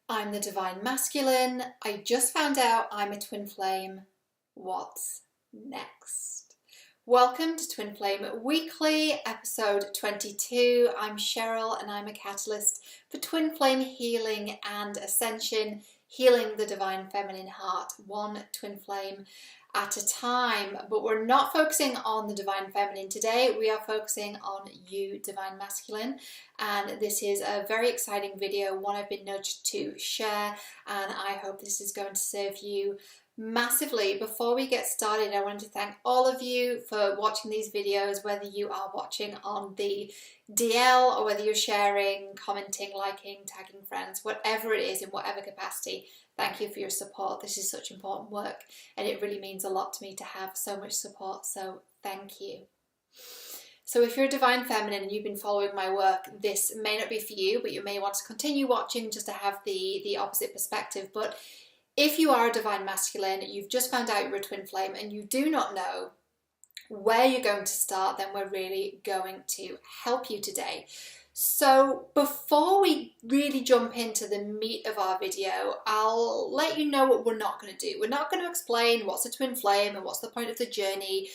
I'm the Divine Masculine. I just found out I'm a twin flame. What's next? Welcome to Twin Flame Weekly, episode 22. I'm Cheryl and I'm a catalyst for twin flame healing and ascension, healing the divine feminine heart, one twin flame at a time. But we're not focusing on the divine feminine today. We are focusing on you, divine masculine. And this is a very exciting video, one I've been nudged to share, and I hope this is going to serve you massively. Before we get started, I want to thank all of you for watching these videos, whether you are watching on the DL or whether you're sharing, commenting, liking, tagging friends, whatever it is, in whatever capacity. Thank you for your support. This is such important work and it really means a lot to me to have so much support, so thank you. So if you're a divine feminine and you've been following my work, this may not be for you, but you may want to continue watching just to have the opposite perspective. But if you are a divine masculine, you've just found out you're a twin flame and you do not know where you're going to start, then we're really going to help you today. So before we really jump into the meat of our video, I'll let you know what we're not going to do. We're not going to explain what's a twin flame and what's the point of the journey.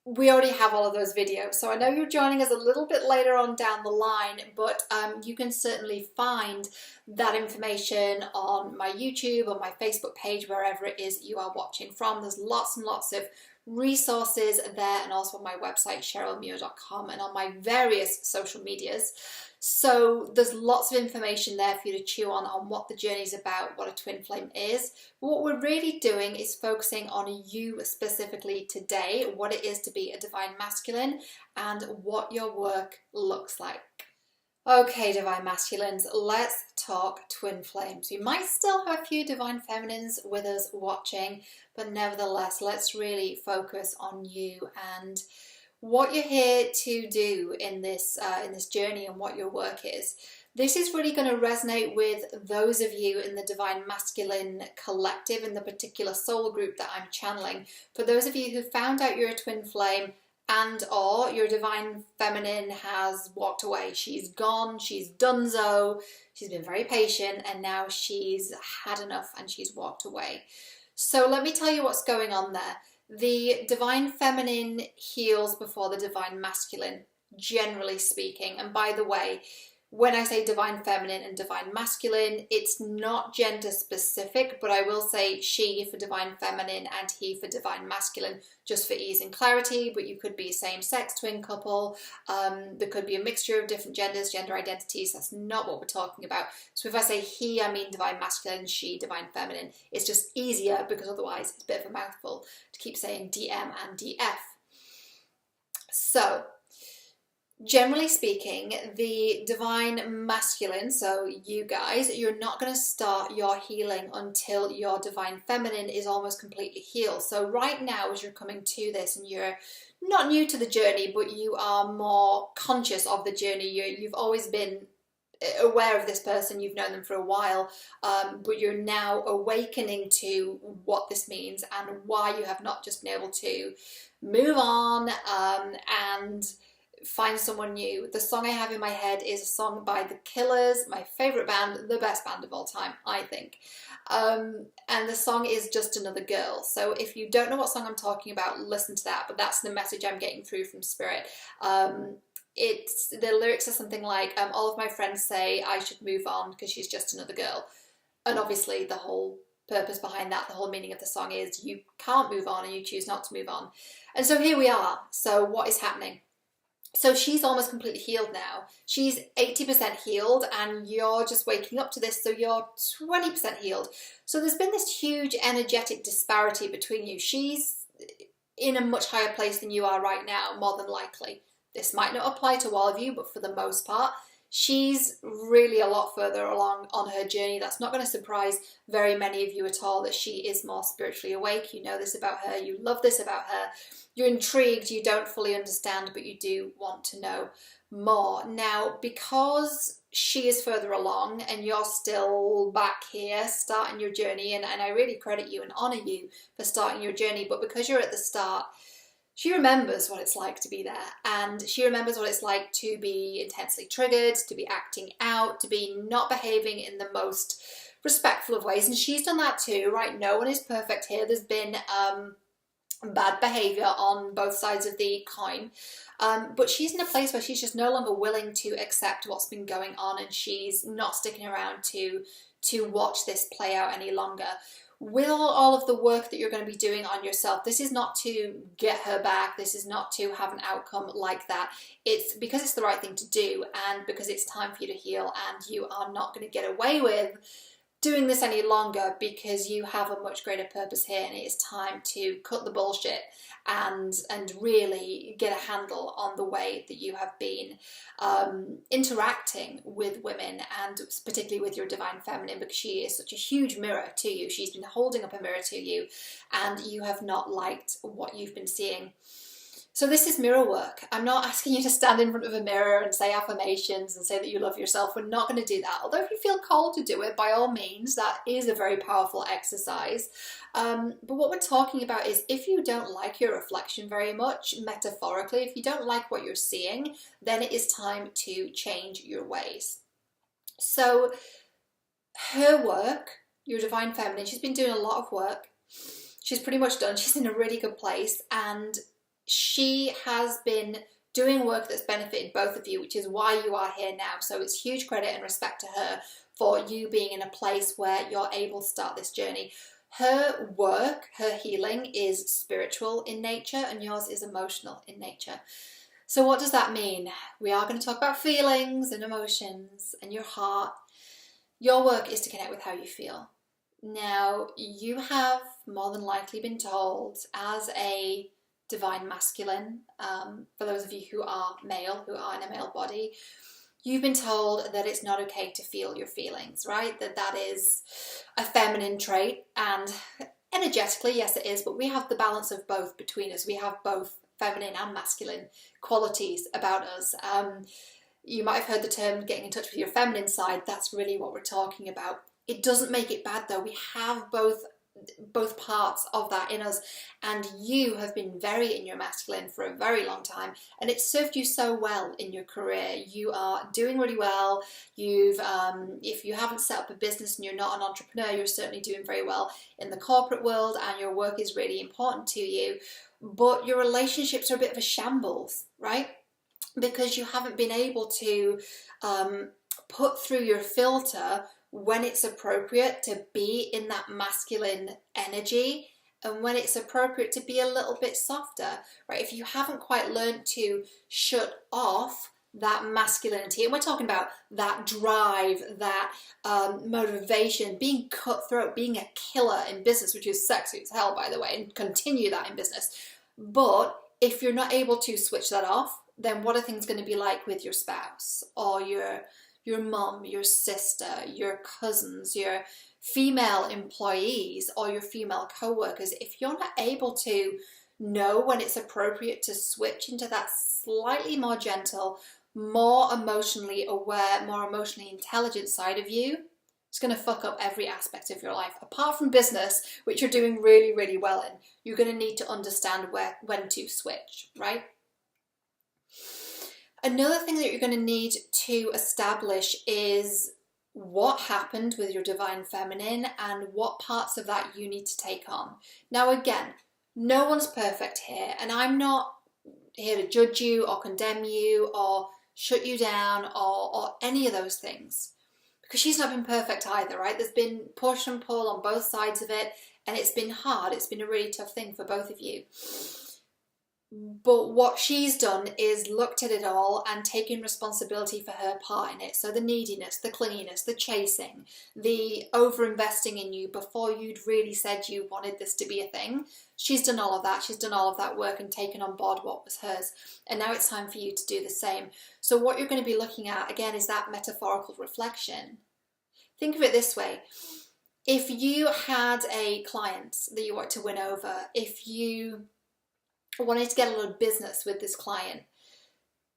We already have all of those videos, so I know you're joining us a little bit later on down the line, but you can certainly find that information on my YouTube or my Facebook page, wherever it is you are watching from. There's lots and lots of resources there, and also on my website cherylmuir.com and on my various social medias. So there's lots of information there for you to chew on what the journey is about, what a twin flame is. But what we're really doing is focusing on you specifically today, what it is to be a divine masculine and what your work looks like. Okay, divine masculines, let's talk twin flames. We might still have a few divine feminines with us watching, but nevertheless, let's really focus on you and what you're here to do in this journey and what your work is. This is really going to resonate with those of you in the divine masculine collective, in the particular soul group that I'm channeling. For those of you who found out you're a twin flame and or your divine feminine has walked away. She's gone, she's donezo, she's been very patient, and now she's had enough and she's walked away. So let me tell you what's going on there. The divine feminine heals before the divine masculine, generally speaking. And by the way, when I say divine feminine and divine masculine, it's not gender specific, but I will say she for divine feminine and he for divine masculine, just for ease and clarity. But you could be a same-sex twin couple. There could be a mixture of different genders, gender identities. That's not what we're talking about. So if I say he, I mean divine masculine, she, divine feminine. It's just easier because otherwise it's a bit of a mouthful to keep saying DM and DF. So generally speaking, the divine masculine, so you guys, you're not going to start your healing until your divine feminine is almost completely healed. So right now, as you're coming to this and you're not new to the journey, but you are more conscious of the journey, you've always been aware of this person, you've known them for a while, but you're now awakening to what this means and why you have not just been able to move on and find someone new. The song I have in my head is a song by The Killers, my favourite band, the best band of all time, I think. And the song is Just Another Girl. So if you don't know what song I'm talking about, listen to that, but that's the message I'm getting through from Spirit. The lyrics are something like, all of my friends say I should move on because she's just another girl. And obviously the whole purpose behind that, the whole meaning of the song is you can't move on and you choose not to move on. And so here we are. So what is happening? So she's almost completely healed now. She's 80% healed and you're just waking up to this, so you're 20% healed. So there's been this huge energetic disparity between you. She's in a much higher place than you are right now, more than likely. This might not apply to all of you, but for the most part, she's really a lot further along on her journey. That's not going to surprise very many of you at all, that she is more spiritually awake. You know this about her. You love this about her. You're intrigued. You don't fully understand, but you do want to know more. Now, because she is further along and you're still back here starting your journey, and I really credit you and honour you for starting your journey, but because you're at the start, she remembers what it's like to be there, and she remembers what it's like to be intensely triggered, to be acting out, to be not behaving in the most respectful of ways, and she's done that too, right? No one is perfect here. There's been bad behavior on both sides of the coin, but she's in a place where she's just no longer willing to accept what's been going on, and she's not sticking around to watch this play out any longer. With all of the work that you're going to be doing on yourself, this is not to get her back, this is not to have an outcome like that. It's because it's the right thing to do, and because it's time for you to heal, and you are not going to get away with doing this any longer, because you have a much greater purpose here, and it is time to cut the bullshit and really get a handle on the way that you have been interacting with women, and particularly with your divine feminine, because she is such a huge mirror to you. She's been holding up a mirror to you, and you have not liked what you've been seeing. So this is mirror work. I'm not asking you to stand in front of a mirror and say affirmations and say that you love yourself. We're not going to do that. Although if you feel called to do it, by all means, that is a very powerful exercise. But what we're talking about is, if you don't like your reflection very much, metaphorically, if you don't like what you're seeing, then it is time to change your ways. So her work, your divine feminine, she's been doing a lot of work. She's pretty much done. She's in a really good place, and she has been doing work that's benefited both of you, which is why you are here now. So it's huge credit and respect to her for you being in a place where you're able to start this journey. Her work, her healing is spiritual in nature, and yours is emotional in nature. So what does that mean? We are going to talk about feelings and emotions and your heart. Your work is to connect with how you feel. Now, you have more than likely been told, as a divine masculine, for those of you who are male, who are in a male body, you've been told that it's not okay to feel your feelings, right? That is a feminine trait, and energetically, yes it is, but we have the balance of both between us. We have both feminine and masculine qualities about us. You might have heard the term getting in touch with your feminine side. That's really what we're talking about. It doesn't make it bad though. We have both parts of that in us, and you have been very in your masculine for a very long time, and it's served you so well in your career. You are doing really well. You've if you haven't set up a business and you're not an entrepreneur, you're certainly doing very well in the corporate world, and your work is really important to you, but your relationships are a bit of a shambles, right? Because you haven't been able to put through your filter when it's appropriate to be in that masculine energy, and when it's appropriate to be a little bit softer, right? If you haven't quite learned to shut off that masculinity, and we're talking about that drive, that motivation, being cutthroat, being a killer in business, which is sexy as hell, by the way, and continue that in business. But if you're not able to switch that off, then what are things going to be like with your spouse, or your mum, your sister, your cousins, your female employees, or your female co-workers? If you're not able to know when it's appropriate to switch into that slightly more gentle, more emotionally aware, more emotionally intelligent side of you, it's going to fuck up every aspect of your life. Apart from business, which you're doing really, really well in, you're going to need to understand when to switch, right? Another thing that you're going to need to establish is what happened with your divine feminine and what parts of that you need to take on. Now, again, no one's perfect here, and I'm not here to judge you or condemn you or shut you down or any of those things, because she's not been perfect either, right? There's been push and pull on both sides of it, and it's been hard. It's been a really tough thing for both of you. But what she's done is looked at it all and taken responsibility for her part in it. So the neediness, the clinginess, the chasing, the over-investing in you before you'd really said you wanted this to be a thing. She's done all of that. She's done all of that work and taken on board what was hers. And now it's time for you to do the same. So what you're going to be looking at, again, is that metaphorical reflection. Think of it this way. If you had a client that you want to win over, if you wanted to get a lot of business with this client,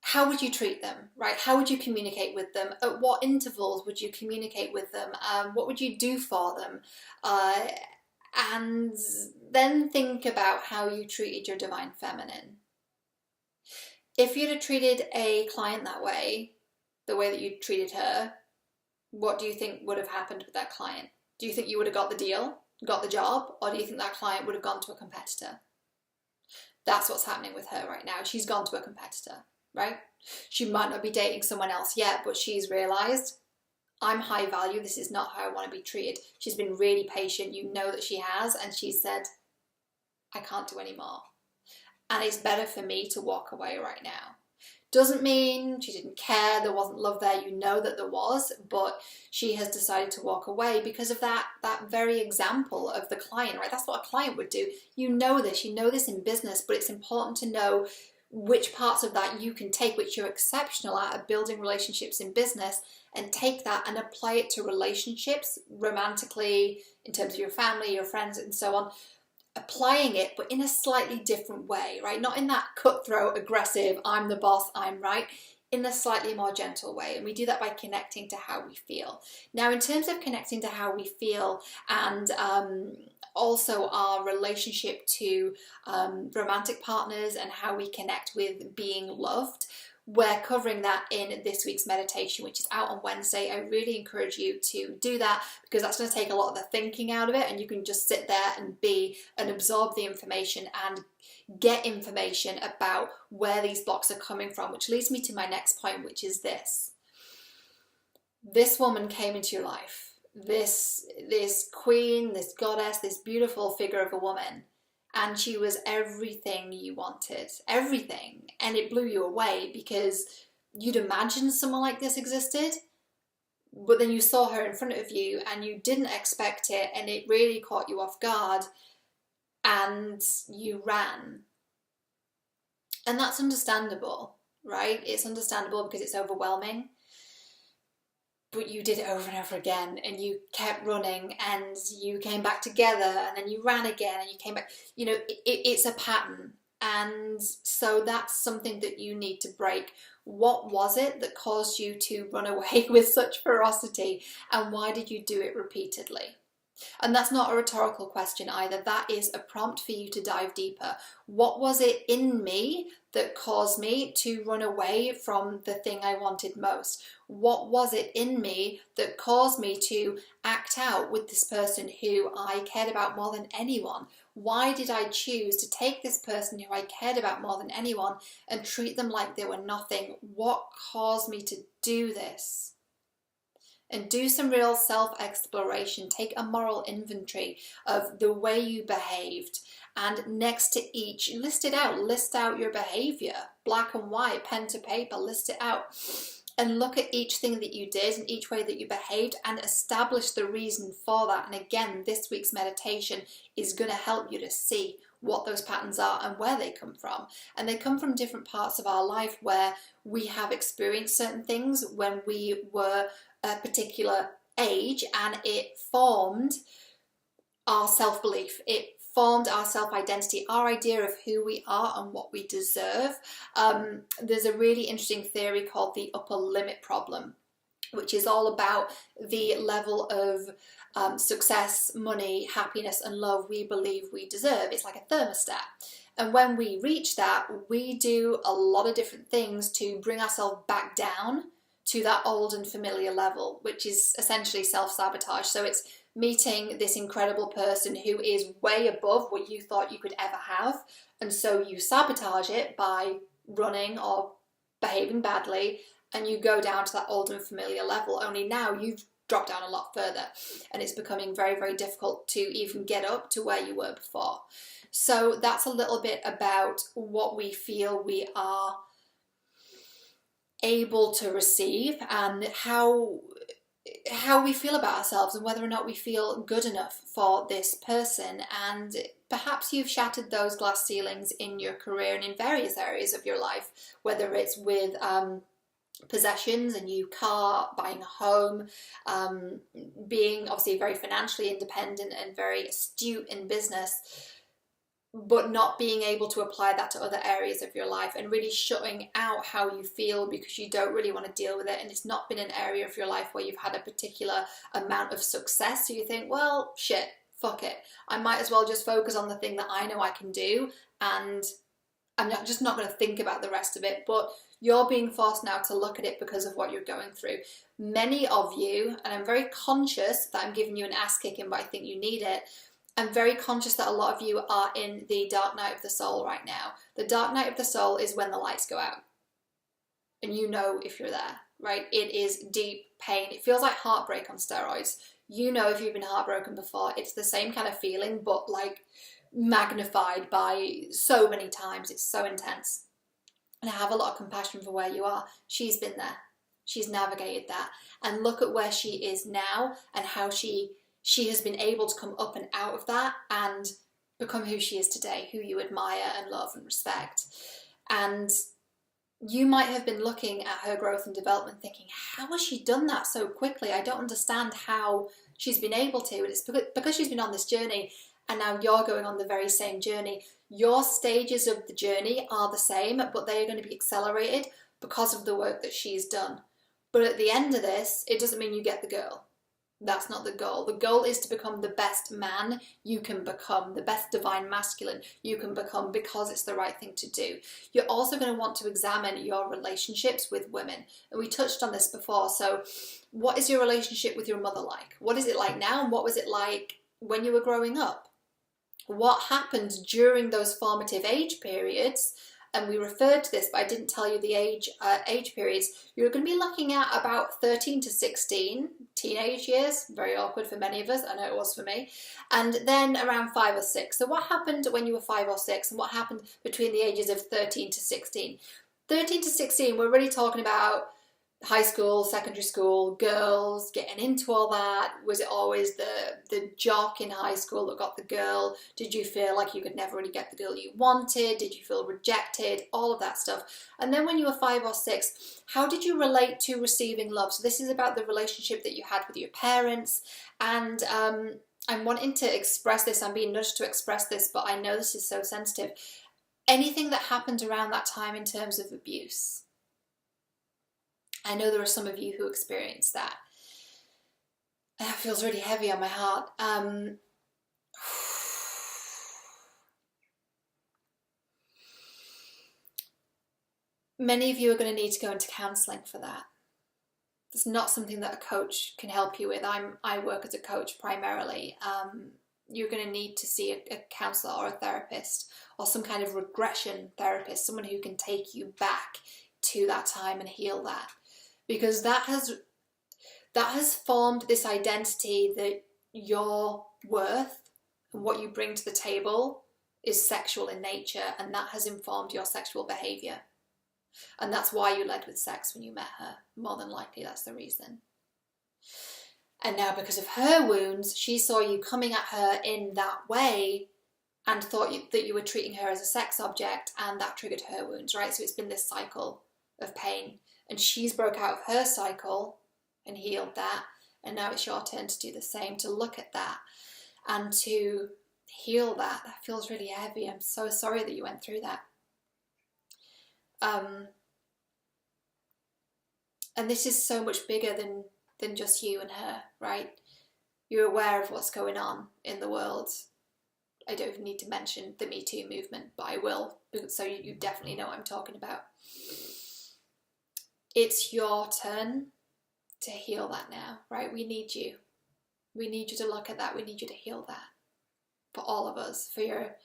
how would you treat them, right? How would you communicate with them? At what intervals would you communicate with them? What would you do for them? And then think about how you treated your divine feminine. If you'd have treated a client that way, the way that you treated her, what do you think would have happened with that client? Do you think you would have got the deal, got the job, or do you think that client would have gone to a competitor? That's what's happening with her right now. She's gone to a competitor, right? She might not be dating someone else yet, but she's realised, I'm high value, this is not how I want to be treated. She's been really patient, you know that she has, and she said, I can't do any more. And it's better for me to walk away right now. Doesn't mean she didn't care, there wasn't love there, you know that there was, but she has decided to walk away because of that very example of the client, right? That's what a client would do. You know this in business, but it's important to know which parts of that you can take, which you're exceptional at building relationships in business, and take that and apply it to relationships, romantically, in terms of your family, your friends, and so on. Applying it, but in a slightly different way, right? Not in that cutthroat, aggressive, I'm the boss, I'm right, in a slightly more gentle way. And we do that by connecting to how we feel. Now, in terms of connecting to how we feel and also our relationship to romantic partners and how we connect with being loved, we're covering that in this week's meditation, which is out on Wednesday. I really encourage you to do that because that's going to take a lot of the thinking out of it, and you can just sit there and be and absorb the information and get information about where these blocks are coming from, which leads me to my next point, which is this. This woman came into your life, this queen, this goddess, this beautiful figure of a woman. And she was everything you wanted, everything. And it blew you away because you'd imagined someone like this existed, but then you saw her in front of you and you didn't expect it, and it really caught you off guard and you ran. And that's understandable, right? It's understandable because it's overwhelming. But you did it over and over again, and you kept running, and you came back together, and then you ran again, and you came back. You know, it's a pattern. And so that's something that you need to break. What was it that caused you to run away with such ferocity? And why did you do it repeatedly? And that's not a rhetorical question either. That is a prompt for you to dive deeper. What was it in me that caused me to run away from the thing I wanted most? What was it in me that caused me to act out with this person who I cared about more than anyone? Why did I choose to take this person who I cared about more than anyone and treat them like they were nothing? What caused me to do this? And do some real self-exploration. Take a moral inventory of the way you behaved. And next to each, list it out. List out your behavior. Black and white, pen to paper, list it out. And look at each thing that you did and each way that you behaved and establish the reason for that. And again, this week's meditation is going to help you to see what those patterns are and where they come from. And they come from different parts of our life where we have experienced certain things when we were a particular age, and it formed our self-belief. It formed our self-identity, our idea of who we are and what we deserve. There's a really interesting theory called the upper limit problem, which is all about the level of success, money, happiness, and love we believe we deserve. It's like a thermostat. And when we reach that, we do a lot of different things to bring ourselves back down to that old and familiar level, which is essentially self-sabotage. So it's meeting this incredible person who is way above what you thought you could ever have. And so you sabotage it by running or behaving badly, and you go down to that old and familiar level. Only now you've dropped down a lot further, and it's becoming very, very difficult to even get up to where you were before. So that's a little bit about what we feel we are able to receive and how we feel about ourselves and whether or not we feel good enough for this person. And perhaps you've shattered those glass ceilings in your career and in various areas of your life, whether it's with possessions, a new car, buying a home, being obviously very financially independent and very astute in business, but not being able to apply that to other areas of your life and really shutting out how you feel because you don't really want to deal with it, and it's not been an area of your life where you've had a particular amount of success, so you think, well, shit, fuck it, I might as well just focus on the thing that I know I can do and I'm just not going to think about the rest of it, but you're being forced now to look at it because of what you're going through. Many of you, and I'm very conscious that I'm giving you an ass kicking, but I think you need it. I'm very conscious that a lot of you are in the dark night of the soul right now. The dark night of the soul is when the lights go out. And you know if you're there, right? It is deep pain. It feels like heartbreak on steroids. You know if you've been heartbroken before, it's the same kind of feeling, but like magnified by so many times. It's so intense. And I have a lot of compassion for where you are. She's been there. She's navigated that. And look at where she is now and how she has been able to come up and out of that and become who she is today, who you admire and love and respect. And you might have been looking at her growth and development thinking, how has she done that so quickly? I don't understand how she's been able to. And it's because she's been on this journey, and now you're going on the very same journey. Your stages of the journey are the same, but they are going to be accelerated because of the work that she's done. But at the end of this, it doesn't mean you get the girl. That's not the goal. The goal is to become the best man you can become, the best divine masculine you can become, because it's the right thing to do. You're also going to want to examine your relationships with women. And we touched on this before. So what is your relationship with your mother like? What is it like now? And what was it like when you were growing up? What happened during those formative age periods? And we referred to this, but I didn't tell you the age periods. You're going to be looking at about 13 to 16, teenage years, very awkward for many of us, I know it was for me, and then around 5 or 6. So what happened when you were 5 or 6, and what happened between the ages of 13 to 16? 13 to 16, we're really talking about high school, secondary school, girls, getting into all that. Was it always the jock in high school that got the girl? Did you feel like you could never really get the girl you wanted? Did you feel rejected? All of that stuff. And then when you were 5 or 6, how did you relate to receiving love? So this is about the relationship that you had with your parents. And I'm wanting to express this. I'm being nudged to express this, but I know this is so sensitive. Anything that happened around that time in terms of abuse. I know there are some of you who experienced that. That feels really heavy on my heart. Many of you are going to need to go into counselling for that. It's not something that a coach can help you with. I work as a coach primarily. You're going to need to see a counsellor or a therapist or some kind of regression therapist, someone who can take you back to that time and heal that. Because that has formed this identity that your worth and what you bring to the table is sexual in nature, and that has informed your sexual behaviour. And that's why you led with sex when you met her. More than likely that's the reason. And now because of her wounds, she saw you coming at her in that way and thought that you were treating her as a sex object, and that triggered her wounds, right? So it's been this cycle of pain. And she's broke out of her cycle and healed that. And now it's your turn to do the same, to look at that and to heal that. That feels really heavy. I'm so sorry that you went through that. And this is so much bigger than just you and her, right? You're aware of what's going on in the world. I don't even need to mention the Me Too movement, but I will, so you definitely know what I'm talking about. It's your turn to heal that now, right? We need you. We need you to look at that. We need you to heal that. For all of us, for your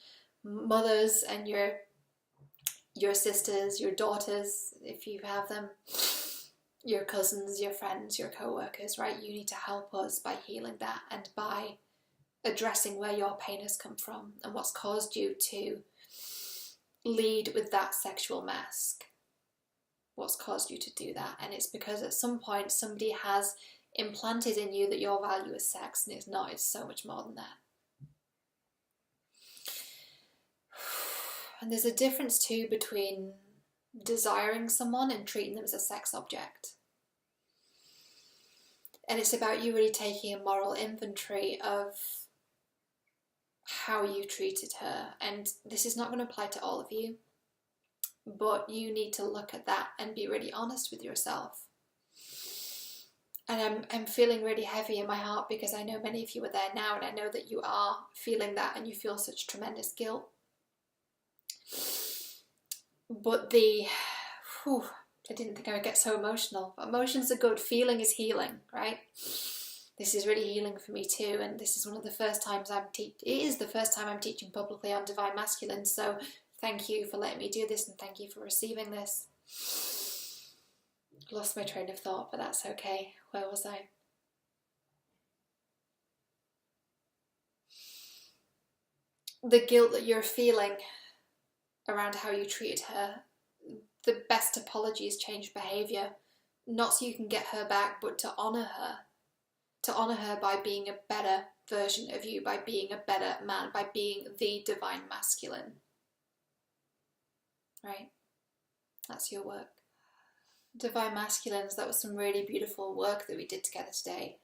mothers and your sisters, your daughters, if you have them, your cousins, your friends, your co-workers, right? You need to help us by healing that and by addressing where your pain has come from and what's caused you to lead with that sexual mask. What's caused you to do that. And it's because at some point somebody has implanted in you that your value is sex, and it's not. It's so much more than that. And there's a difference too between desiring someone and treating them as a sex object. And it's about you really taking a moral inventory of how you treated her. And this is not going to apply to all of you, but you need to look at that and be really honest with yourself. And I'm feeling really heavy in my heart because I know many of you are there now, and I know that you are feeling that and you feel such tremendous guilt. But whew, I didn't think I would get so emotional. Emotions are good. Feeling is healing, right? This is really healing for me too, and this is one of the first times it is the first time I'm teaching publicly on Divine Masculine, so thank you for letting me do this, and thank you for receiving this. Lost my train of thought, but that's okay. Where was I? The guilt that you're feeling around how you treated her. The best apology is change behaviour. Not so you can get her back, but to honour her. To honour her by being a better version of you, by being a better man, by being the Divine Masculine. Right? That's your work. Divine Masculines, that was some really beautiful work that we did together today.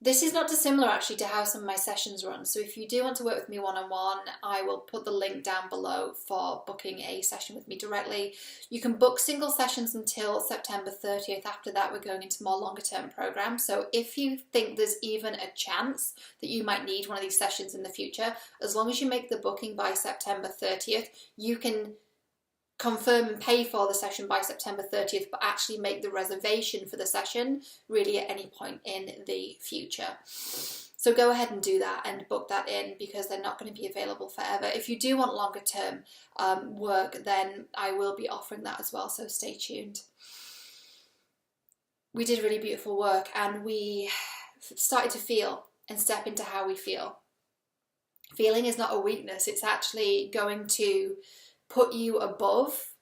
This is not dissimilar actually to how some of my sessions run. So if you do want to work with me one-on-one, I will put the link down below for booking a session with me directly. You can book single sessions until September 30th. After that, we're going into more longer term programs. So if you think there's even a chance that you might need one of these sessions in the future, as long as you make the booking by September 30th, you can confirm and pay for the session by September 30th, but actually make the reservation for the session really at any point in the future. So go ahead and do that and book that in, because they're not going to be available forever. If you do want longer term work, then I will be offering that as well, so stay tuned. We did really beautiful work, and we started to feel and step into how we feel. Feeling is not a weakness, it's actually going to put you above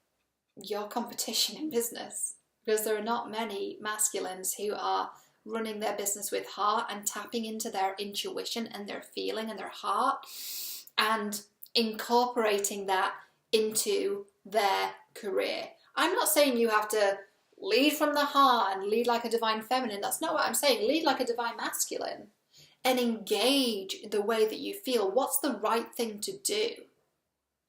your competition in business, because there are not many masculines who are running their business with heart and tapping into their intuition and their feeling and their heart and incorporating that into their career. I'm not saying you have to lead from the heart and lead like a divine feminine. That's not what I'm saying. Lead like a divine masculine and engage the way that you feel. What's the right thing to do?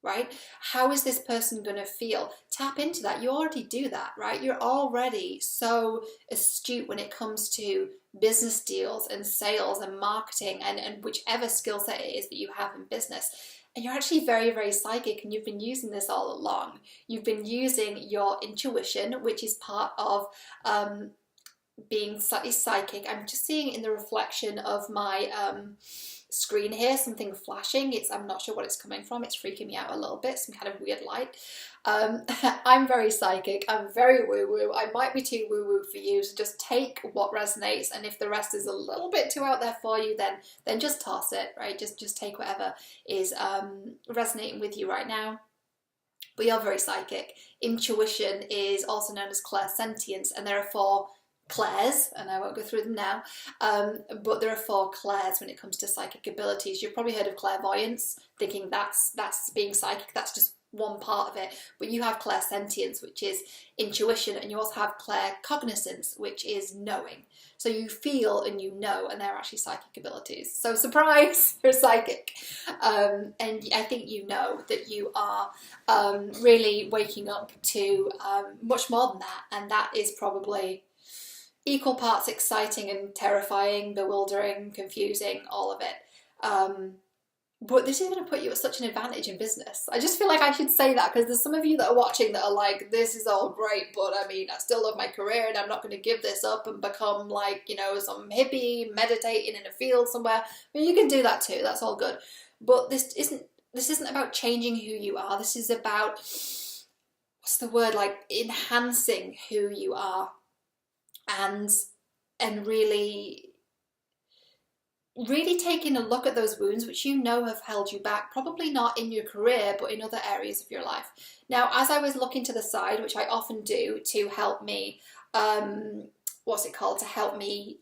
Right? How is this person going to feel? Tap into that. You already do that, right? You're already so astute when it comes to business deals and sales and marketing and whichever skill set it is that you have in business. And you're actually very, very psychic, and you've been using this all along. You've been using your intuition, which is part of being slightly psychic. I'm just seeing in the reflection of my screen here something flashing. I'm not sure what it's coming from. It's freaking me out a little bit, some kind of weird light. I'm very psychic, I'm very woo-woo. I might be too woo-woo for you, so just take what resonates, and if the rest is a little bit too out there for you, then just toss it, right? Just take whatever is resonating with you right now. But you're very psychic. Intuition is also known as clairsentience, and there are 4 clairs, and I won't go through them now, but there are 4 clairs when it comes to psychic abilities. You've probably heard of clairvoyance, thinking that's being psychic. That's just one part of it, but you have clairsentience, which is intuition, and you also have claircognizance, which is knowing. So you feel and you know, and they're actually psychic abilities. So surprise, you're psychic. And I think you know that you are really waking up to much more than that, and that is probably equal parts exciting and terrifying, bewildering, confusing, all of it. But this is going to put you at such an advantage in business. I just feel like I should say that, because there's some of you that are watching that are like, this is all great, but I mean, I still love my career and I'm not going to give this up and become like, you know, some hippie meditating in a field somewhere. I mean, you can do that too, that's all good. But this isn't about changing who you are. This is about, what's the word, like enhancing who you are. And really taking a look at those wounds which you know have held you back, probably not in your career, but in other areas of your life. Now, as I was looking to the side, which I often do to help me, to help me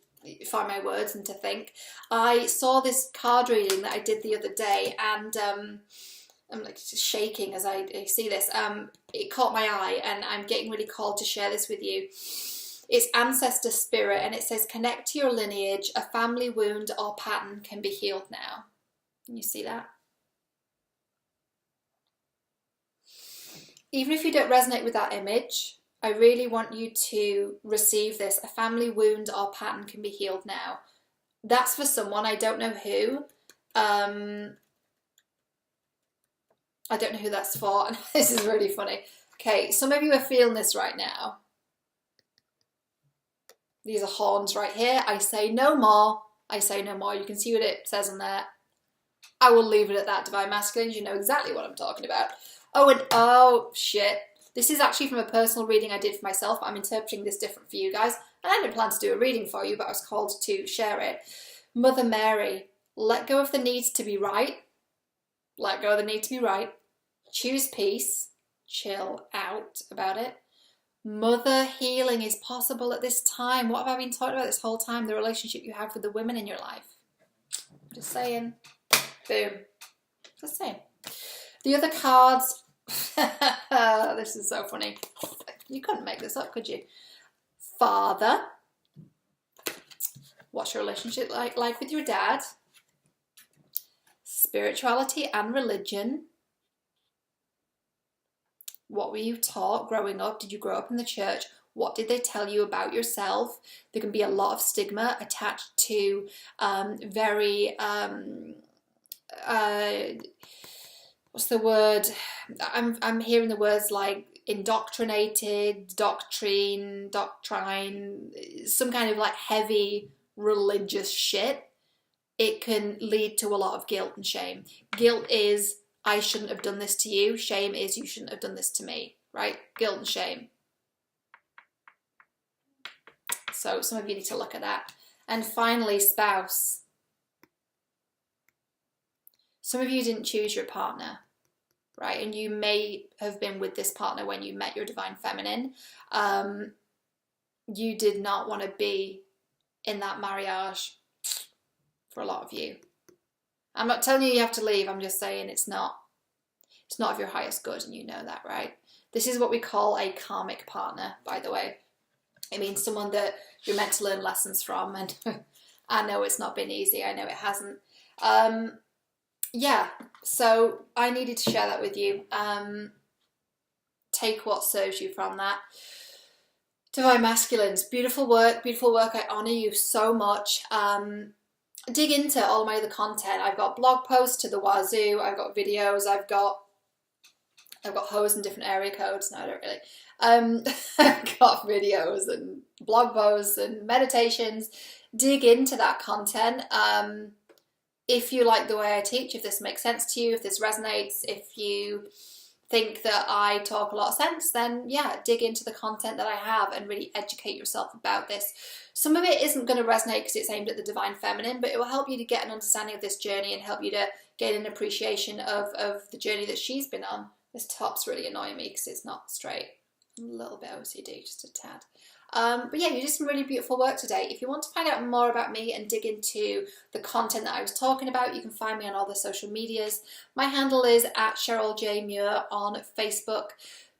find my words and to think, I saw this card reading that I did the other day, and I'm like shaking as I see this. It caught my eye, and I'm getting really called to share this with you. It's ancestor spirit, and it says, connect to your lineage. A family wound or pattern can be healed now. Can you see that? Even if you don't resonate with that image, I really want you to receive this. A family wound or pattern can be healed now. That's for someone, I don't know who. I don't know who that's for, and this is really funny. Okay, some of you are feeling this right now. These are horns right here. I say no more. I say no more. You can see what it says on there. I will leave it at that, Divine Masculines. You know exactly what I'm talking about. Oh, and oh, shit. This is actually from a personal reading I did for myself, but I'm interpreting this different for you guys. And I didn't plan to do a reading for you, but I was called to share it. Mother Mary, let go of the need to be right. Let go of the need to be right. Choose peace. Chill out about it. Mother, healing is possible at this time. What have I been talking about this whole time? The relationship you have with the women in your life. Just saying. Boom. Just saying. The other cards. This is so funny. You couldn't make this up, could you? Father. What's your relationship like with your dad? Spirituality and religion. What were you taught growing up? Did you grow up in the church? What did they tell you about yourself? There can be a lot of stigma attached to what's the word? I'm hearing the words like indoctrinated, doctrine, some kind of like heavy religious shit. It can lead to a lot of guilt and shame. Guilt is, I shouldn't have done this to you. Shame is, you shouldn't have done this to me, right? Guilt and shame. So some of you need to look at that. And finally, spouse. Some of you didn't choose your partner, right? And you may have been with this partner when you met your divine feminine. You did not want to be in that marriage for a lot of you. I'm not telling you have to leave. I'm just saying it's not of your highest good, and you know that, right? This is what we call a karmic partner, by the way. It means someone that you're meant to learn lessons from, and I know it's not been easy. I know it hasn't. Yeah, so I needed to share that with you. Take what serves you from that. Divine Masculines, beautiful work, beautiful work. I honour you so much. Dig into all of my other content. I've got blog posts to the wazoo. I've got videos. I've got hoes in different area codes. No, I don't really. I've got videos and blog posts and meditations. Dig into that content. If you like the way I teach, if this makes sense to you, if this resonates, if you think that I talk a lot of sense, then yeah, dig into the content that I have and really educate yourself about this. Some of it isn't going to resonate because it's aimed at the divine feminine, but it will help you to get an understanding of this journey and help you to gain an appreciation of the journey that she's been on. This top's really annoying me because it's not straight. I'm a little bit OCD, just a tad. But yeah, you did some really beautiful work today. If you want to find out more about me and dig into the content that I was talking about, you can find me on all the social medias. My handle is at Cheryl J. Muir on Facebook,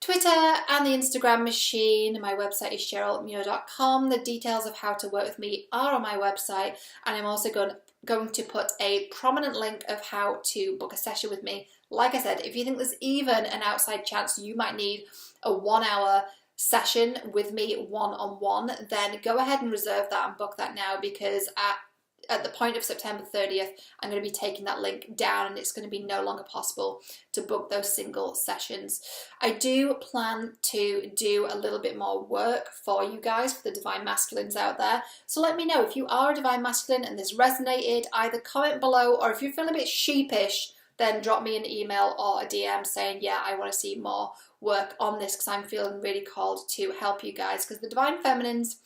Twitter, and the Instagram machine. My website is cherylmuir.com. The details of how to work with me are on my website, and I'm also going to put a prominent link of how to book a session with me. Like I said, if you think there's even an outside chance you might need a 1 hour session with me one-on-one, then go ahead and reserve that and book that now, because at the point of September 30th, I'm going to be taking that link down and it's going to be no longer possible to book those single sessions. I do plan to do a little bit more work for you guys, for the Divine Masculines out there. So let me know if you are a Divine Masculine and this resonated. Either comment below, or if you're feeling a bit sheepish, then drop me an email or a DM saying, yeah, I want to see more work on this, because I'm feeling really called to help you guys, because the Divine Feminines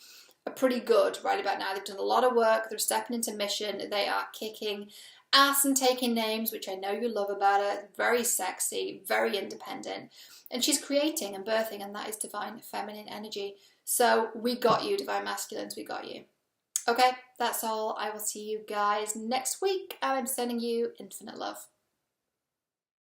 are pretty good right about now. They've done a lot of work. They're stepping into mission. They are kicking ass and taking names, which I know you love about her. Very sexy, very independent. And she's creating and birthing, and that is Divine Feminine energy. So we got you, Divine Masculines. We got you. Okay, that's all. I will see you guys next week. I'm sending you infinite love.